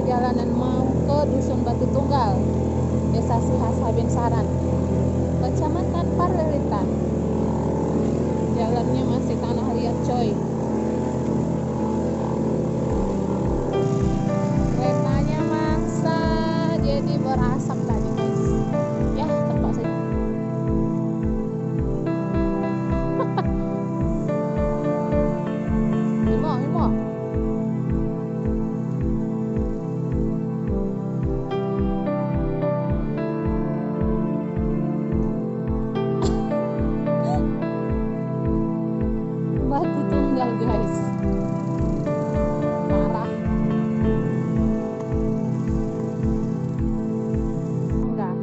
perjalanan mau ke Dusun Batu Tunggal, Desa Sihasa Bensaran, Kecamatan Parelitan. Jalannya masih tanah liat coy. Keretanya maksa jadi berasap tadi guys. Ya tempat saya. Imo. Batu Tunggal guys. Parah. Enggak.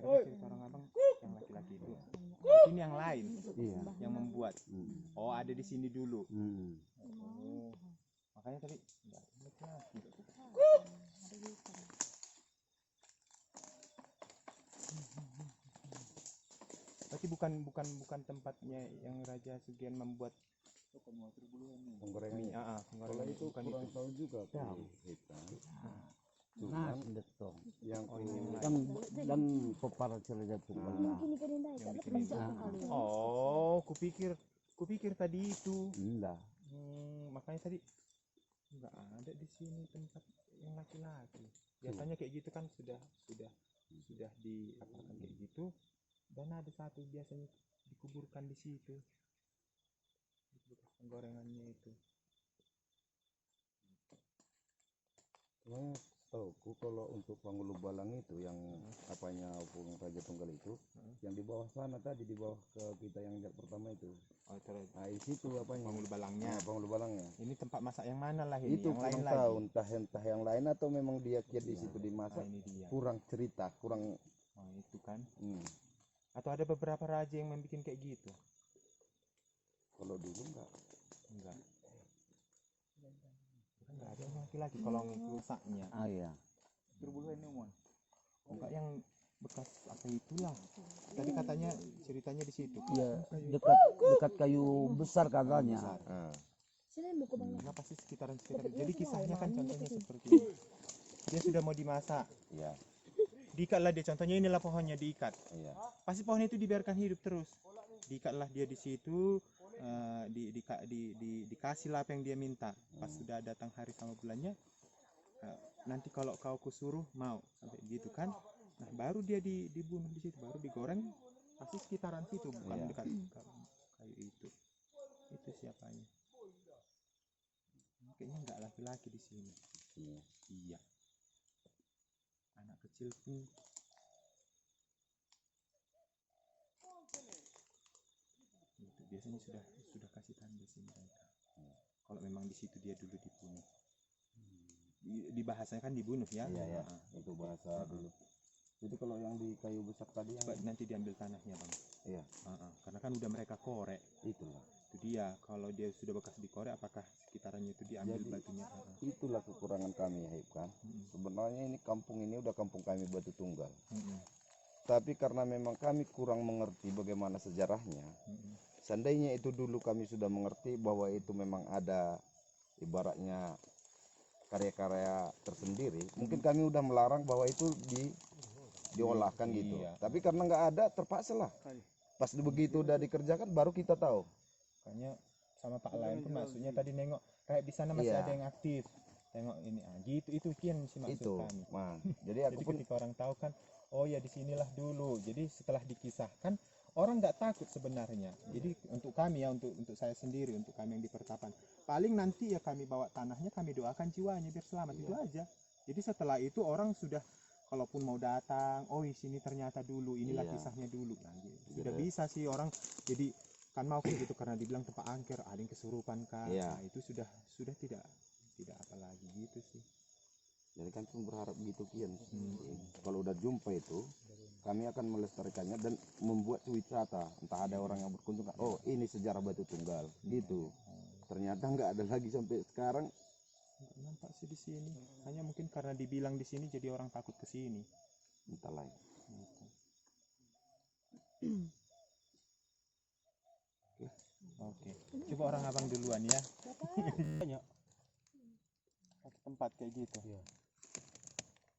Hai. Ini yang lain, Iya. yang membuat. Oh, ada di sini dulu. Oh, makanya tadi enggak laki. Berarti bukan tempatnya yang Raja Sugian membuat Penggorengan. Penggorengan itu bukan kurang itu. tahu juga Ya. kita. Nah, Cuman betul. yang Oh, ini yang Dan dan pepara cerita tunggal. Yang bikin ini. Oh, kupikir tadi itu. Enggak. Makanya tadi nggak ada di sini tempat yang laki-laki. Biasanya kayak gitu kan sudah diapakan kayak gitu, dan ada satu biasanya dikuburkan di situ, bekas penggorengannya itu. Cuma tahuku kalau untuk Panggulu Balang itu yang apanya Raja Tunggal itu yang di bawah sana tadi, di bawah ke kita yang lihat pertama itu. Oh, terus Nah, di situ apanya? Panggulu Balangnya. Nah, Panggulu Balangnya. Ini tempat masak yang mana lah ini? Itu Yang kurang lain tahu, lagi. entah yang lain atau memang dia kiat di situ dimasak. Ini dia. Kurang cerita, kurang. Oh, itu kan. Hmm. Atau ada beberapa raja yang membuat kayak gitu? Kalau dulu enggak. Enggak ada yang laki-laki kalau rusaknya. Ah iya. Enggak yang bekas apa itulah. Tadi katanya ceritanya di situ. Iya, dekat kayu besar katanya. Kenapa sih sekitaran? Jadi kisahnya kan contohnya seperti ini. Dia sudah mau dimasak. Iya. Diikatlah dia, contohnya inilah pohonnya diikat. Iya. Pasti pohon itu dibiarkan hidup terus. Diikatlah dia di situ, dikasih lah apa yang dia minta. Pas sudah datang hari sama bulannya, nanti kalau kau kusuruh mau, sampai gitu kan. Nah, baru dia dibunuh di situ, baru digoreng. Pasti sekitaran situ, bukan Iya. dekat kayu itu. Itu siapanya? Kayaknya enggak laki-laki di sini. Iya. Anak kecil pun. Itu biasanya sudah kasih tanda sih mereka. Kalau memang di situ dia dulu dibunuh. Di bahasanya kan dibunuh ya. Iya, itu bahasa dulu. Jadi kalau yang di kayu besar tadi yang Nanti diambil tanahnya, Bang. iya, Karena kan udah mereka korek. itulah. Itu dia, kalau dia sudah bekas dikorek, apakah sekitarannya itu diambil ambil Jadi, batunya. itulah kekurangan kami, Haib kan. Sebenarnya ini kampung ini udah kampung kami Batu Tunggal. Tapi karena memang kami kurang mengerti bagaimana sejarahnya, seandainya itu dulu kami sudah mengerti bahwa itu memang ada ibaratnya karya-karya tersendiri, mungkin kami udah melarang bahwa itu diolahkan gitu. Iya. Tapi karena nggak ada, terpaksa lah. Pas begitu udah dikerjakan, baru kita tahu. Makanya sama Pak Lain pun maksudnya tadi nengok kayak di sana masih Iya. ada yang aktif. Tengok ini, gitu itu yang si maksud Itu, kami. jadi aku Jadi pun ketika orang tahu kan, oh ya disinilah dulu. Jadi setelah dikisahkan, orang nggak takut sebenarnya. Jadi untuk kami ya, untuk saya sendiri, untuk kami yang di Pertapan, paling nanti ya kami bawa tanahnya, kami doakan jiwanya biar selamat, itu aja. Jadi setelah itu orang sudah, kalaupun mau datang, oh di sini ternyata dulu, inilah Iya. kisahnya dulu. Nah, gitu. Sudah Gitu. bisa sih orang, jadi kan mau kayak gitu karena dibilang tempat angker, ada yang kesurupan kah? Iya. Nah, itu sudah tidak apa lagi gitu sih. Jadi kan pun berharap begitu kian. Kalau udah jumpa itu, kami akan melestarikannya dan membuat wisata. Entah ada orang yang berkunjung, oh ini sejarah Batu Tunggal, gitu. Ternyata nggak ada lagi sampai sekarang. Nggak nampak sih di sini. Hanya mungkin karena dibilang di sini jadi orang takut ke sini. Entahlah. Oke. Coba orang abang duluan ya. Banyak. Satu tempat kayak gitu. Iya.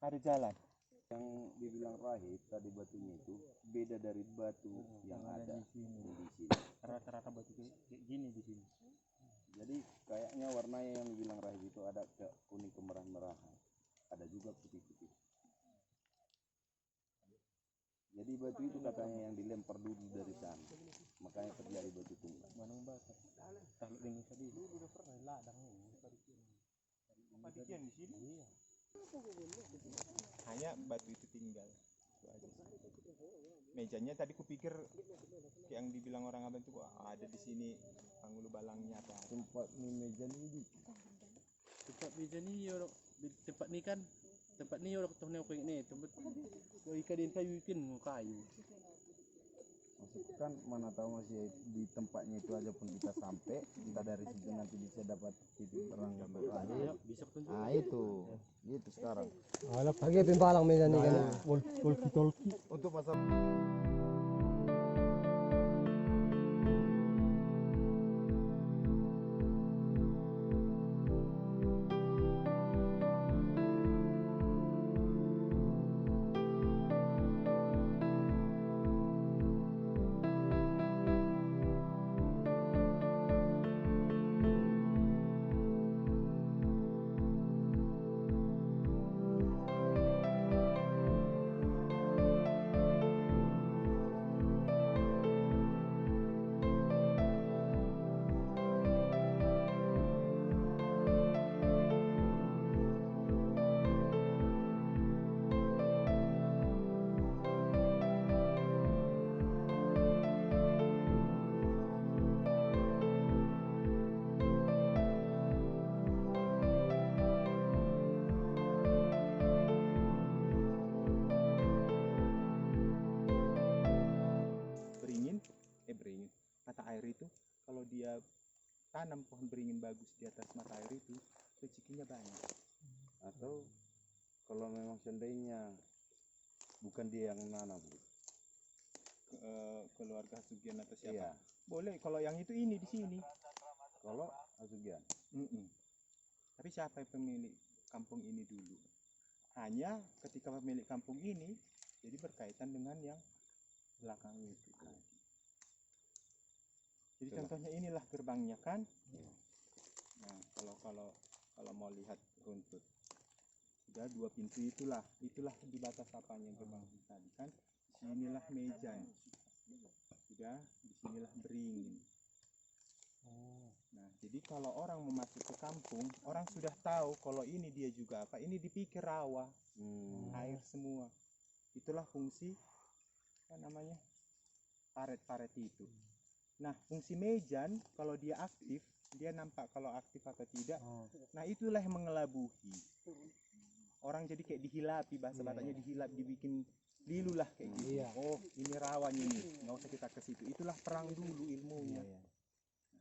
Ada jalan. Yang dibilang rahib tadi batunya itu beda dari batu yang ada di sini. Rata-rata batu kayak gini di sini. Jadi kayaknya warnanya yang dibilang rahib itu ada ke kuning kemerah-merahan, ada juga putih-putih. Jadi batu itu katanya yang dilempar dulu dari sana, makanya terjadi batu tunggal. Manung bata. Kalau dengan tadi udah pernah ladang ini Padikian di sini. Iya. Hanya batu itu tinggal. Itu aja sih. Mejanya tadi kupikir yang dibilang orang abang itu ada di sini penghulu balangnya apa. Tempat ini meja ini Tempat meja ni orang tempat ni kan tempat ni orang tahu nak ni tempat ikan din kayu ikan kayu. kan mana tahu masih di tempatnya itu aja pun kita sampai, kita dari situ nanti bisa dapat titik terang gambar rahib. Iya, bisa petunjuk. Nah itu, gitu sekarang. Lagi pimpalang meja nih kan. Untuk masalah beringin, mata air itu kalau dia tanam pohon beringin bagus di atas mata air itu rezekinya banyak. atau kalau memang seandainya bukan dia yang nanam, Keluarga Sugian atau siapa? iya. Boleh kalau yang itu ini di sini. Kalau Asugian, Tapi siapa yang pemilik kampung ini dulu? Hanya ketika pemilik kampung ini jadi berkaitan dengan yang belakang itu. Jadi Coba. contohnya inilah gerbangnya kan. Nah kalau mau lihat runtut, sudah 2 pintu itulah di batas apanya gerbang tadi kan. Sinilah meja, sudah disinilah beringin. Nah jadi kalau orang mau masuk ke kampung, orang sudah tahu kalau ini dia juga apa, ini dipikir rawa, air semua. Itulah fungsi apa namanya, paret-paret itu. Nah fungsi mejan kalau dia aktif, dia nampak kalau aktif atau tidak. Nah itulah yang mengelabuhi orang, jadi kayak dihilapi, bahasa Bataknya dihilap, dibikin lilu lah kayak gitu. Oh ini rawanya ini, nggak usah kita ke situ. Itulah perang dulu ilmunya. Nah,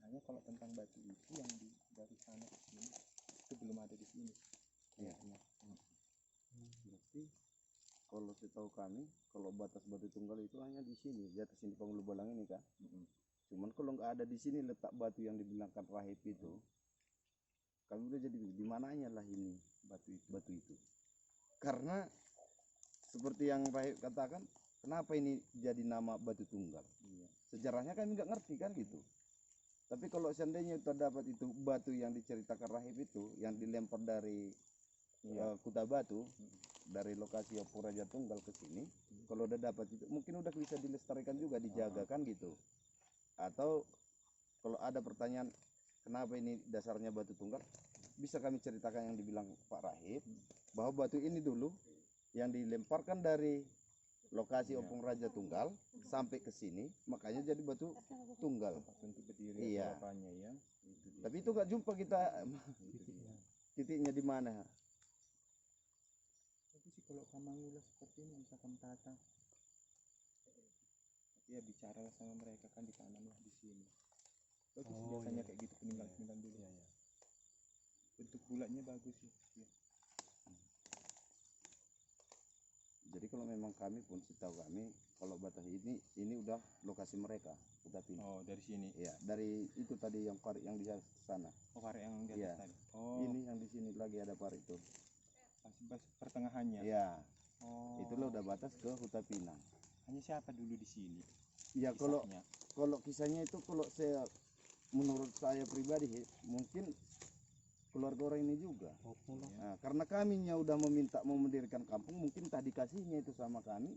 hanya kalau tentang batu itu yang dari sana ke sini belum ada di sini. Iya. Berarti kalau setahu kami, kalau batas batu tunggal itu hanya di sini, di atas sini Penghulu Balang ini kan. Cuman kalau nggak ada di sini letak batu yang dibilangkan rahib itu, kami udah jadi di mananya lah ini batu itu. Karena seperti yang rahib katakan, kenapa ini jadi nama batu tunggal? Sejarahnya kami nggak ngerti kan gitu. Tapi kalau seandainya terdapat itu batu yang diceritakan rahib itu, yang dilempar dari Kuta Batu, dari lokasi Opo Raja Tunggal ke sini, kalau udah dapat itu mungkin udah bisa dilestarikan juga, dijaga kan gitu. Atau kalau ada pertanyaan kenapa ini dasarnya batu tunggal, bisa kami ceritakan yang dibilang Pak Rahib, bahwa batu ini dulu yang dilemparkan dari lokasi Opung Raja Tunggal sampai ke sini, makanya jadi batu tunggal. Untuk berdiri Iya. apanya ya. Tapi itu nggak jumpa kita titiknya di mana. Tapi sih kalau kamangulah seperti ini misalkan tata, ya bicaralah sama mereka kan, ditanamlah di sini. Bagus biasanya kayak gitu peninggal dulu. Bentuk bulatnya bagus sih. Ya. Jadi kalau memang kami pun setahu kami, kalau batas ini udah lokasi mereka, udah pindah. Oh dari sini. Ya, dari itu tadi yang parit yang di sana. Oh parit yang di atas Iya. tadi. Oh Ini yang di sini lagi ada parit itu. pas pertengahannya. Ya, Oh itulah udah batas ke Huta Pinang. hanya siapa dulu di sini? Ya Kisahnya. kalau kisahnya itu kalau saya menurut saya pribadi mungkin keluarga orang ini juga. Nah, karena kaminya udah meminta mau mendirikan kampung, mungkin tadi kasihnya itu sama kami,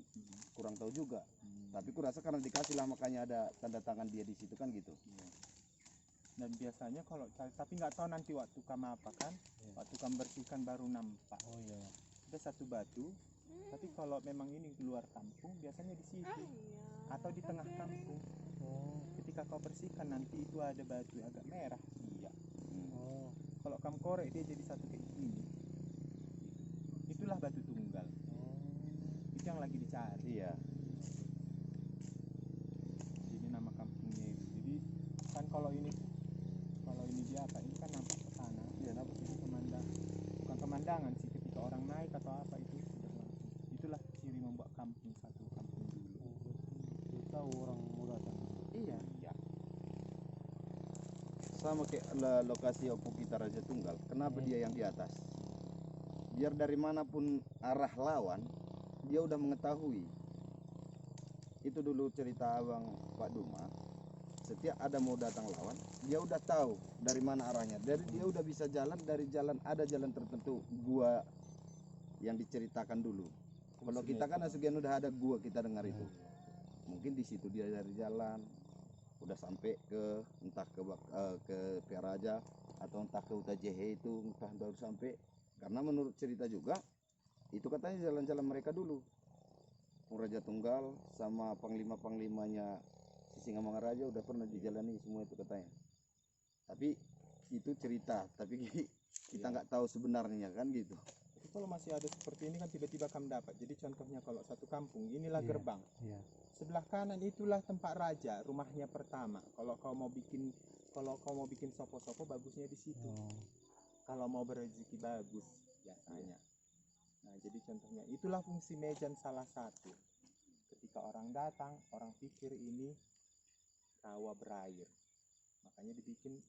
kurang tahu juga. Tapi kurasa karena dikasih lah makanya ada tanda tangan dia di situ kan gitu. Dan biasanya kalau tapi nggak tahu nanti waktu kamu apa kan, waktu kamu bersihkan baru nampak. Oh iya. Ada satu batu, tapi kalau memang ini keluar kampung biasanya di situ atau di tengah kampung. Ketika kau bersihkan nanti itu ada batu agak merah. Iya. Kalau kamu korek dia jadi satu kayak gini. Itulah batu tunggal. Itu yang lagi dicari. Iya. Jadi nama kampungnya itu. Jadi kan kalau ini dia apa? Ini kan nampak ke sana. Dia nampak itu bukan pemandangan sih, ketika orang naik atau apa itu sudah langsung. Itulah ciri membuat kampung satu kampung dulu. Tahu orang mau datang. Iya. Ya. Sama kayak lokasi Opo kita Raja Tunggal. Kenapa dia yang di atas? Biar dari manapun arah lawan, dia udah mengetahui. Itu dulu cerita abang Pak Duma. Setiap ada mau datang lawan, dia udah tahu dari mana arahnya. Dari dia udah bisa jalan dari ada jalan tertentu. Gua yang diceritakan dulu. Kalau kita kan sebagian udah ada gua kita dengar itu. Mungkin di situ dia dari jalan udah sampai ke entah ke Piaraja atau entah ke Utajehe itu entah baru sampai, karena menurut cerita juga itu katanya jalan-jalan mereka dulu Raja Tunggal sama panglima-panglimanya Sisingamangaraja udah pernah dijalani semua itu katanya, tapi itu cerita, tapi kita nggak tahu sebenarnya kan gitu. Tapi kalau masih ada seperti ini kan tiba-tiba kamu dapat. Jadi contohnya kalau satu kampung inilah gerbang. Sebelah kanan itulah tempat raja, rumahnya pertama. Kalau kau mau bikin sopo-sopo bagusnya di situ. Kalau mau berrezeki bagus biasanya. Nah, jadi contohnya itulah fungsi mejan salah satu. Ketika orang datang, orang pikir ini rawa berair. Makanya dibikin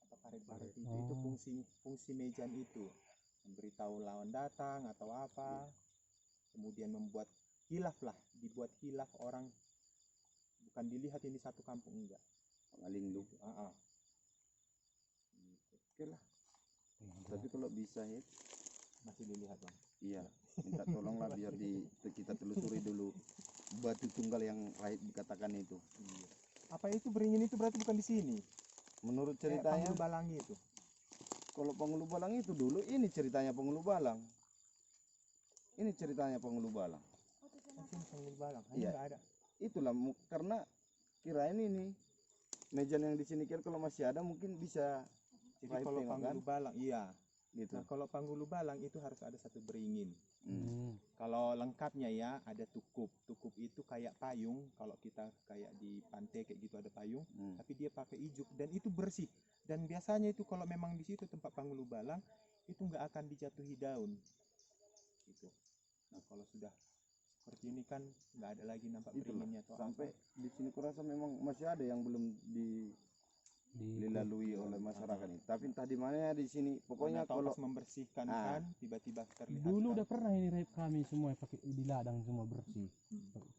apa parit-parit itu fungsi mejan itu. Memberitahu lawan datang atau apa. Kemudian membuat dibuat hilaf orang, bukan dilihat ini satu kampung, enggak Pengaling lu. Oke lah. Tapi kalau bisa ya masih dilihat bang. iya, minta tolonglah biar kita telusuri dulu batu tunggal yang Rahib dikatakan itu. Apa itu beringin itu berarti bukan di sini? Menurut Kayak ceritanya Penghulu Balangi itu. kalau Penghulu Balang itu dulu ini ceritanya Penghulu Balang. Ini ceritanya Penghulu Balang. Masih Penghulu Balang, hanya Iya. nggak ada. Itulah karena kirain ini mejan yang di sini kira kalau masih ada mungkin bisa Jadi Rahib kalau tengok kan? Penghulu Balang, iya. Gitu. Nah kalau Penghulu Balang itu harus ada satu beringin. Hmm. Kalau lengkapnya ya ada tukup. Tukup itu kayak payung. Kalau kita kayak di pantai kayak gitu ada payung, Hmm. tapi dia pakai ijuk dan itu bersih. Dan biasanya itu kalau memang di situ tempat panggulu balang itu nggak akan dijatuhi daun gitu. Nah kalau sudah seperti ini kan nggak ada lagi nampak Itulah, beringinnya atau sampai apa. di sini kurasa memang masih ada yang belum dilalui oleh masyarakat ini. Tapi entah di mana ya di sini. Pokoknya Tahu kalau pas membersihkan Ah. kan tiba-tiba terlihat Dulu kan. udah pernah ini raib kami semua pakai di ladang semua bersih.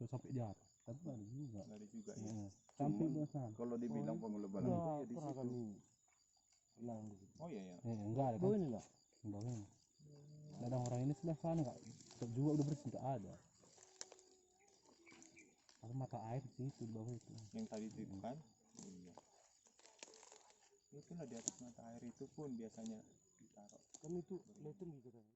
Sampai di atas. Tapi nggak ada juga. Nggak ada juga ya. Sampai Cuman belasan. kalau dibilang pengelola balang itu ya di situ. Oh iya ya. Enggak ada kan? Enggak ini. Ladang orang ini sebelah sana nggak juga udah bersih nggak ada. Ada mata air di situ di bawah itu. Yang tadi itu kan. Iya. Itulah di atas mata air itu pun biasanya ditaruh. Kan itu tinggi katanya.